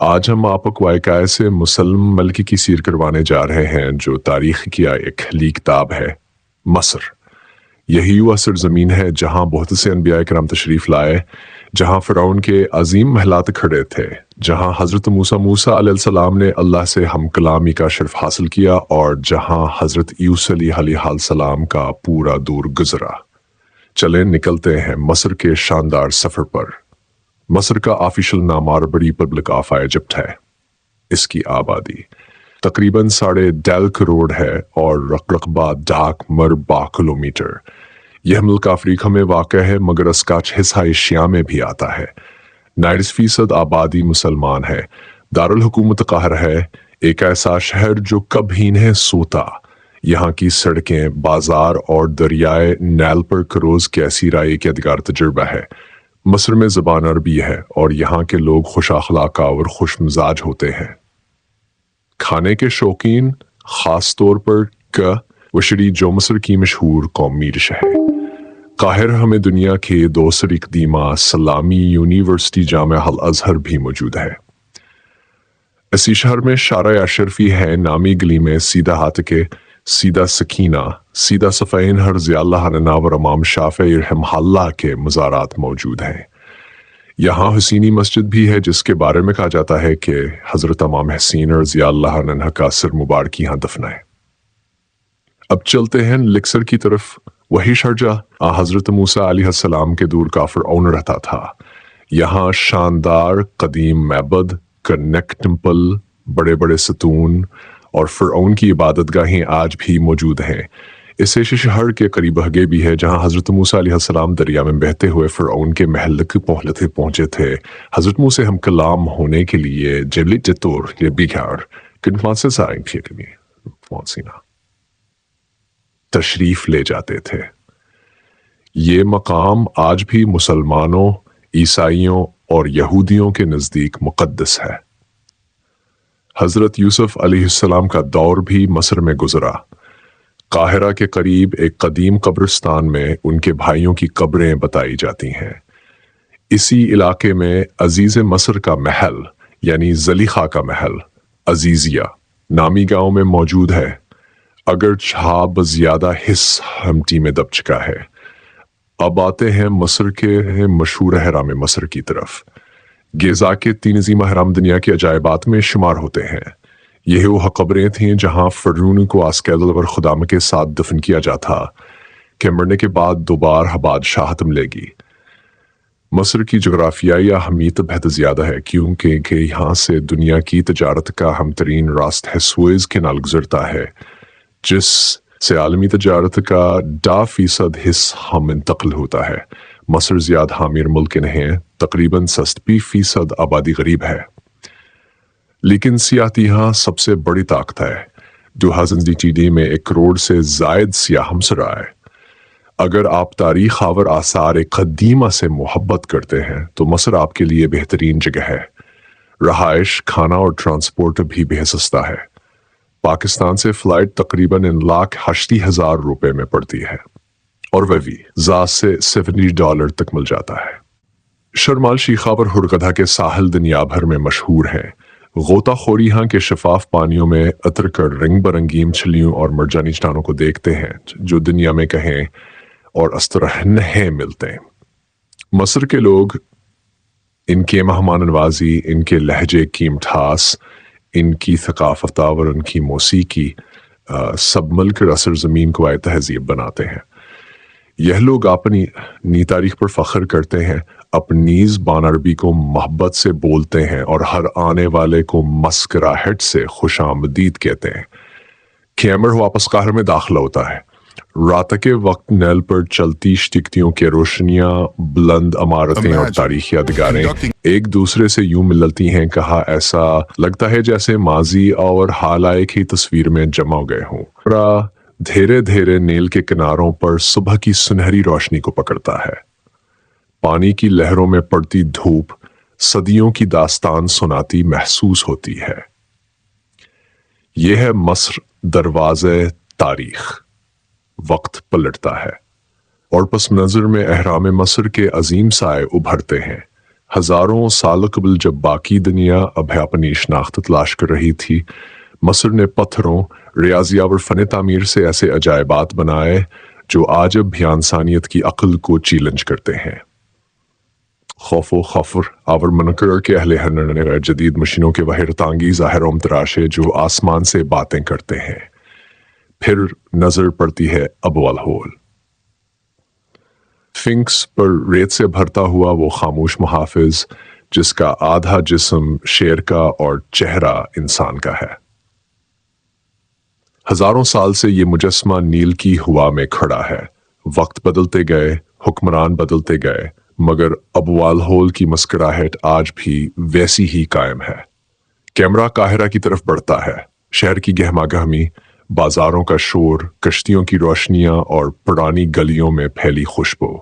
آج ہم آپ کو واقعہ سے مسلم ملک کی سیر کروانے جا رہے ہیں جو تاریخ کی ایک کھلی کتاب ہے، مصر۔ یہی وہ سرزمین ہے جہاں بہت سے انبیاء کرام تشریف لائے، جہاں فرعون کے عظیم محلات کھڑے تھے، جہاں حضرت موسیٰ علیہ السلام نے اللہ سے ہم کلامی کا شرف حاصل کیا، اور جہاں حضرت یوسف علیہ السلام کا پورا دور گزرا۔ چلیں نکلتے ہیں مصر کے شاندار سفر پر۔ مصر کا آفیشل نام عربی ریپبلک آف ایجپٹ ہے۔ اس کی آبادی تقریباً 1.5 کروڑ ہے اور رقبہ 10 مربع کلومیٹر۔ یہ ملک افریقہ میں واقع ہے مگر اس کا حصہ ایشیا میں بھی آتا ہے۔ 90% آبادی مسلمان ہے۔ دارالحکومت قاہرہ ہے، ایک ایسا شہر جو کبھی نہیں سوتا۔ یہاں کی سڑکیں، بازار اور دریائے نیل پر کروز کی ایسی رائے کے یادگار تجربہ ہے۔ مصر میں زبان عربی ہے اور یہاں کے لوگ خوش اخلاق اور خوش مزاج ہوتے ہیں۔ کھانے کے شوقین، خاص طور پر وشری جو مصر کی مشہور قومی ڈش ہے۔ قاہرہ ہمیں دنیا کے دوسری قدیمہ اسلامی یونیورسٹی جامعہ الازہر بھی موجود ہے۔ اسی شہر میں شارع اشرفی ہے، نامی گلی میں سیدہ ہاتھ کے سیدہ سکینہ، سیدہ صفین رضی اللہ عنہا اور امام شافعی رحمہ اللہ کے مزارات موجود ہیں۔ یہاں حسینی مسجد بھی ہے جس کے بارے میں کہا جاتا ہے کہ حضرت امام حسین رضی اللہ عنہ کا سر مبارک یہاں دفن ہے۔ اب چلتے ہیں لکسر کی طرف، وہی شہر جہاں حضرت موسیٰ علیہ السلام کے دور کا فرعون رہتا تھا۔ یہاں شاندار قدیم معبد، کنیک ٹیمپل، بڑے بڑے ستون اور فرعون کی عبادت گاہیں آج بھی موجود ہیں۔ اس شہر کے قریب ہگے بھی ہے جہاں حضرت موسیٰ علیہ السلام دریا میں بہتے ہوئے فرعون کے محل پہنچے تھے۔ حضرت موسیٰ ہم کلام ہونے کے لیے جبلی جتور یہ بیگار کنفانسے سائنگ فیٹمی فانسینا تشریف لے جاتے تھے۔ یہ مقام آج بھی مسلمانوں، عیسائیوں اور یہودیوں کے نزدیک مقدس ہے۔ حضرت یوسف علیہ السلام کا دور بھی مصر میں گزرا۔ قاہرہ کے قریب ایک قدیم قبرستان میں ان کے بھائیوں کی قبریں بتائی جاتی ہیں۔ اسی علاقے میں عزیز مصر کا محل یعنی زلیخا کا محل عزیزیہ نامی گاؤں میں موجود ہے، اگرچہ بزیادہ حصہ ہمٹی میں دب چکا ہے۔ اب آتے ہیں مصر کے مشہور اہرام مصر کی طرف۔ گیزا کے 3 عظیم اہرام دنیا کے عجائبات میں شمار ہوتے ہیں۔ یہ وہ قبریں تھیں جہاں فرعون کو آسکیدل اور خدام کے ساتھ دفن کیا جاتا کہ مرنے کے بعد دوبارہ بادشاہت ملے گی۔ مصر کی جغرافیائی اہمیت بہت زیادہ ہے کیونکہ یہاں سے دنیا کی تجارت کا اہم ترین راستہ سوئز کینال گزرتا ہے، جس سے عالمی تجارت کا 10% حصہ منتقل ہوتا ہے۔ مصر زیادہ حامیر ملک نہیں، تقریباً 70% آبادی غریب ہے، لیکن سیاحت یہاں سب سے بڑی طاقت ہے۔ 2018 میں 1 کروڑ سے زائد سیاح مصر آئے۔ اگر آپ تاریخ اور آثار قدیمہ سے محبت کرتے ہیں تو مصر آپ کے لیے بہترین جگہ ہے۔ رہائش، کھانا اور ٹرانسپورٹ بھی بے سستا ہے۔ پاکستان سے فلائٹ تقریباً $1,80,000 میں پڑتی ہے اور وہ ویزا سے $70 تک مل جاتا ہے۔ شرم الشیخ اور ہرغدہ کے ساحل دنیا بھر میں مشہور ہیں۔ غوطہ خوری یہاں کے شفاف پانیوں میں اتر کر رنگ برنگی مچھلیوں اور مرجانی چٹانوں کو دیکھتے ہیں جو دنیا میں کہیں اور اس طرح نہیں ملتے۔ مصر کے لوگ، ان کے مہمان نوازی، ان کے لہجے کی مٹھاس، ان کی ثقافت اور ان کی موسیقی سب مل کر اثر زمین کو تہذیب بناتے ہیں۔ یہ لوگ اپنی تاریخ پر فخر کرتے ہیں، اپنی زبان عربی کو محبت سے بولتے ہیں اور ہر آنے والے کو مسکراہٹ سے خوش آمدید کہتے ہیں۔ کیمر واپس قاہرہ میں داخل ہوتا ہے۔ رات کے وقت نیل پر چلتی شتکتیوں کے روشنیاں، بلند عمارتیں اور تاریخی یادگاریں ایک دوسرے سے یوں ملتی ہیں کہا ایسا لگتا ہے جیسے ماضی اور حال ایک ہی تصویر میں جمع ہو گئے ہوں۔ دھیرے دھیرے نیل کے کناروں پر صبح کی سنہری روشنی کو پکڑتا ہے۔ پانی کی لہروں میں پڑتی دھوپ صدیوں کی داستان سناتی محسوس ہوتی ہے۔ یہ ہے مصر، دروازے تاریخ۔ وقت پلٹتا ہے اور پس منظر میں اہرام مصر کے عظیم سائے ابھرتے ہیں۔ ہزاروں سال قبل جب باقی دنیا اب اپنی شناخت تلاش کر رہی تھی، مصر نے پتھروں، ریاضیات اور فن تعمیر سے ایسے عجائبات بنائے جو آج اب بھی انسانیت کی عقل کو چیلنج کرتے ہیں۔ خوف و خفر اور منکر کے اہل ہنر نے غیر جدید مشینوں کے حیرت انگیز اہرام تراشے جو آسمان سے باتیں کرتے ہیں۔ پھر نظر پڑتی ہے ابو الہول، فنکس پر ریت سے بھرتا ہوا وہ خاموش محافظ جس کا آدھا جسم شیر کا اور چہرہ انسان کا ہے۔ ہزاروں سال سے یہ مجسمہ نیل کی ہوا میں کھڑا ہے۔ وقت بدلتے گئے، حکمران بدلتے گئے، مگر ابو الہول کی مسکراہٹ آج بھی ویسی ہی قائم ہے۔ کیمرہ قاہرہ کی طرف بڑھتا ہے، شہر کی گہما گہمی، بازاروں کا شور، کشتیوں کی روشنیاں اور پرانی گلیوں میں پھیلی خوشبو۔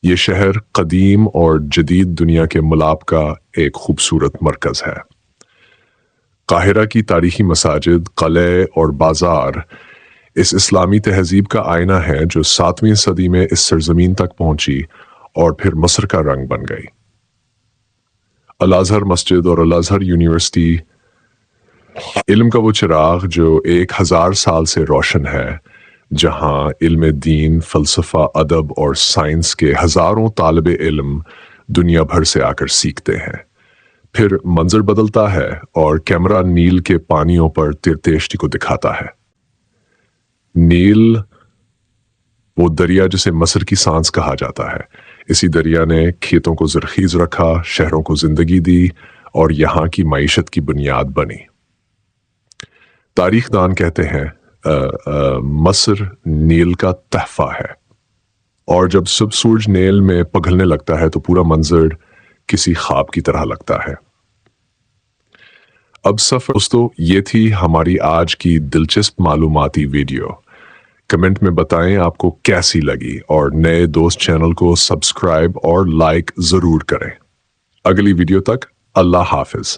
یہ شہر قدیم اور جدید دنیا کے ملاپ کا ایک خوبصورت مرکز ہے۔ قاہرہ کی تاریخی مساجد، قلعے اور بازار اس اسلامی تہذیب کا آئینہ ہے جو 7ویں صدی میں اس سرزمین تک پہنچی اور پھر مصر کا رنگ بن گئی۔ الازہر مسجد اور الازہر یونیورسٹی علم کا وہ چراغ جو 1000 سال سے روشن ہے، جہاں علم دین، فلسفہ، ادب اور سائنس کے ہزاروں طالب علم دنیا بھر سے آ کر سیکھتے ہیں۔ پھر منظر بدلتا ہے اور کیمرہ نیل کے پانیوں پر ترتیشتی کو دکھاتا ہے۔ نیل وہ دریا جسے مصر کی سانس کہا جاتا ہے۔ اسی دریا نے کھیتوں کو زرخیز رکھا، شہروں کو زندگی دی اور یہاں کی معیشت کی بنیاد بنی۔ تاریخ دان کہتے ہیں مصر نیل کا تحفہ ہے، اور جب سب سورج نیل میں پگھلنے لگتا ہے تو پورا منظر کسی خواب کی طرح لگتا ہے۔ اب سفر دوستو، یہ تھی ہماری آج کی دلچسپ معلوماتی ویڈیو۔ کمنٹ میں بتائیں آپ کو کیسی لگی، اور نئے دوست چینل کو سبسکرائب اور لائک ضرور کریں۔ اگلی ویڈیو تک اللہ حافظ۔